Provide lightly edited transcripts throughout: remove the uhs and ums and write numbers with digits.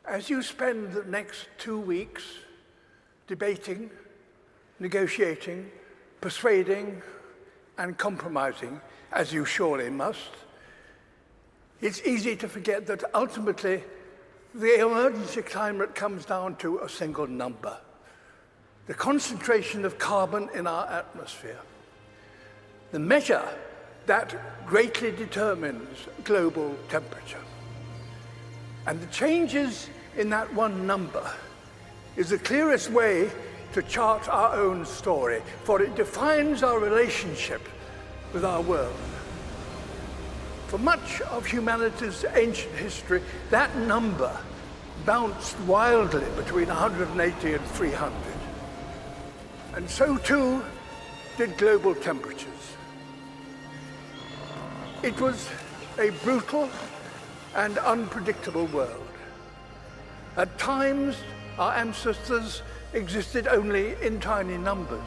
As you spend the next 2 weeks debating, negotiating, persuading, and compromising, as you surely must, it's easy to forget that ultimately the emergency climate comes down to a single number: the concentration of carbon in our atmosphere. The measure that greatly determines global temperature. And the changes in that one number is the clearest way to chart our own story, for it defines our relationship with our world. For much of humanity's ancient history, that number bounced wildly between 180 and 300. And so too did global temperatures. It was a brutal and unpredictable world. At times, our ancestors existed only in tiny numbers.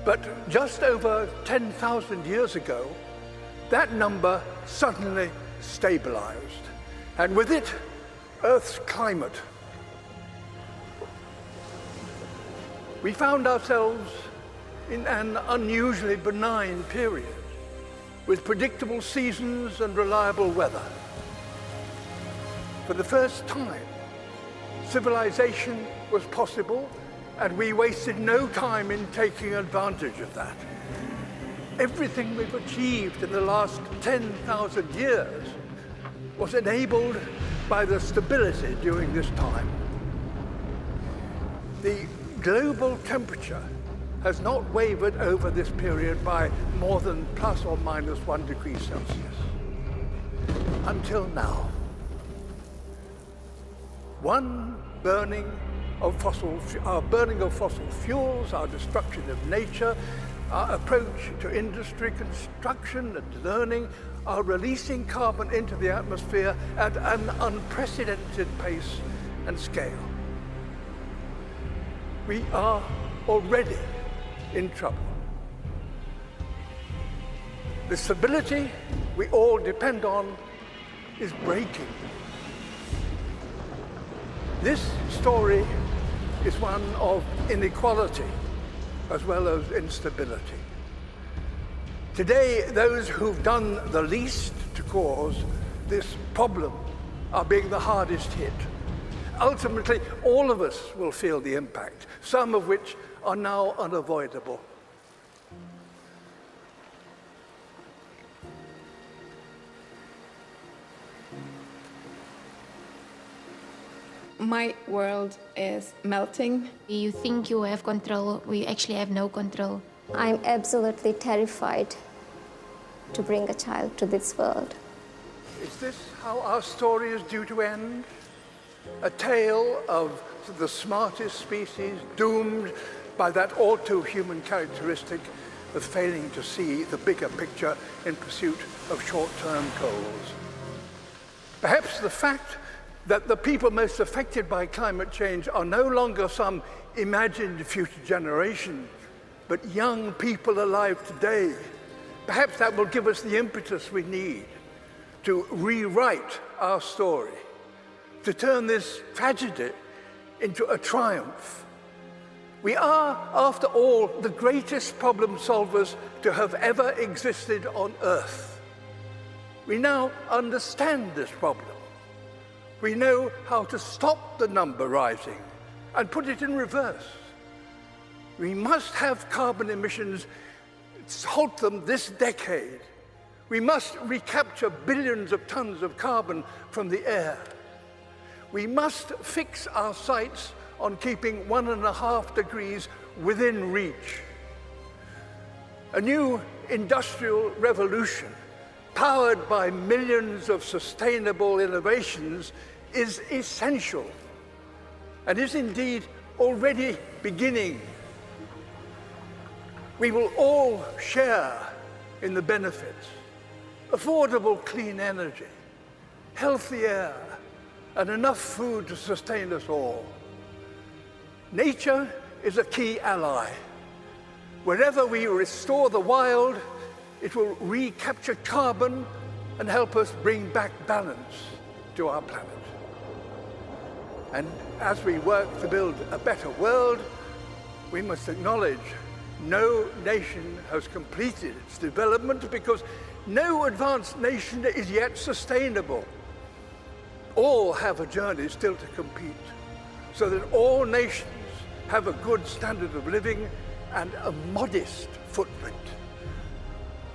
But just over 10,000 years ago, that number suddenly stabilized, and with it, Earth's climate. We found ourselves in an unusually benign period, with predictable seasons and reliable weather. For the first time, civilization was possible, and we wasted no time in taking advantage of that. Everything we've achieved in the last 10,000 years was enabled by the stability during this time. The global temperature has not wavered over this period by more than plus or minus 1 degree Celsius. Until now. Our burning of fossil fuels, our destruction of nature, our approach to industry, construction and learning are releasing carbon into the atmosphere at an unprecedented pace and scale. We are already in trouble. The stability we all depend on is breaking. This story is one of inequality as well as instability. Today, those who've done the least to cause this problem are being the hardest hit. Ultimately, all of us will feel the impact, some of which are now unavoidable. My world is melting. You think you have control, we actually have no control. I'm absolutely terrified to bring a child to this world. Is this how our story is due to end? A tale of the smartest species doomed by that all-too-human characteristic of failing to see the bigger picture in pursuit of short-term goals. Perhaps the fact that the people most affected by climate change are no longer some imagined future generation, but young people alive today. Perhaps that will give us the impetus we need to rewrite our story, to turn this tragedy into a triumph. We are, after all, the greatest problem solvers to have ever existed on Earth. We now understand this problem. We know how to stop the number rising and put it in reverse. We must have carbon emissions, halt them this decade. We must recapture billions of tons of carbon from the air. We must fix our sights on keeping 1.5 degrees within reach. A new industrial revolution, powered by millions of sustainable innovations, is essential and is indeed already beginning. We will all share in the benefits: affordable clean energy, healthy air, and enough food to sustain us all. Nature is a key ally. Wherever we restore the wild, it will recapture carbon and help us bring back balance to our planet. And as we work to build a better world, we must acknowledge no nation has completed its development because no advanced nation is yet sustainable. All have a journey still to compete, so that all nations have a good standard of living and a modest footprint.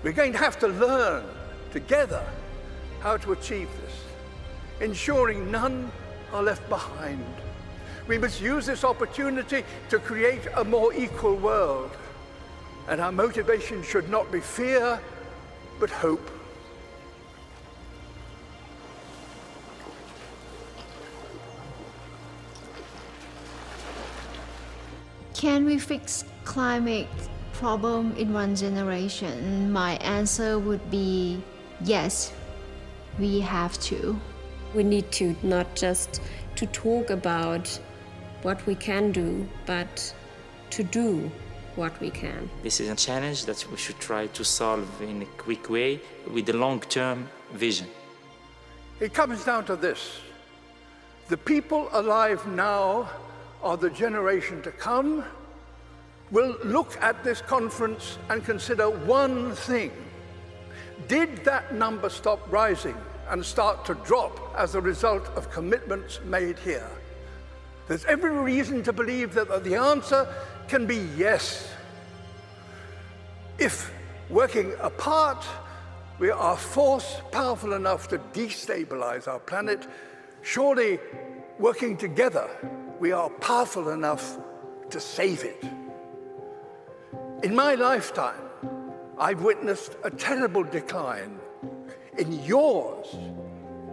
We're going to have to learn together how to achieve this, ensuring none are left behind. We must use this opportunity to create a more equal world, and our motivation should not be fear, but hope. Can we fix climate problem in one generation? My answer would be yes, we have to. We need to not just to talk about what we can do, but to do what we can. This is a challenge that we should try to solve in a quick way with a long-term vision. It comes down to this. The people alive now are the generation to come, will look at this conference and consider one thing. Did that number stop rising and start to drop as a result of commitments made here? There's every reason to believe that the answer can be yes. If working apart, we are force powerful enough to destabilize our planet, surely working together, we are powerful enough to save it. In my lifetime, I've witnessed a terrible decline. In yours,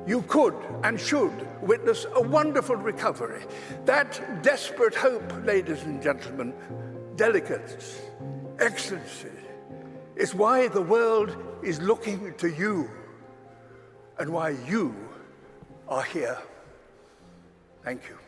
you could and should witness a wonderful recovery. That desperate hope, ladies and gentlemen, delegates, excellency, is why the world is looking to you and why you are here. Thank you.